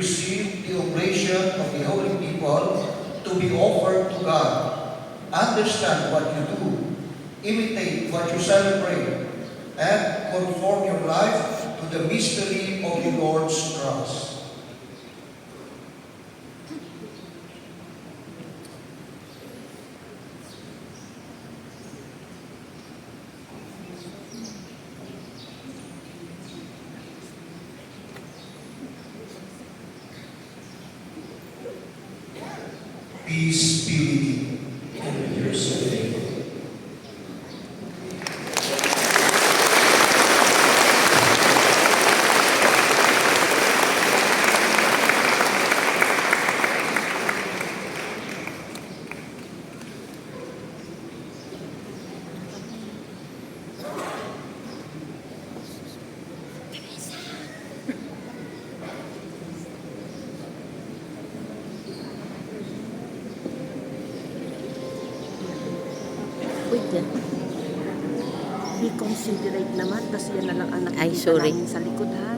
receive the oblation of the holy people to be offered to God. Understand what you do, imitate what you celebrate, and conform your life to the mystery of the Lord's cross. Peace be with you. And with your spirit. Wait yan. Be considerate naman, tapos yan na lang anak Ay, sorry. namin sa likod ha.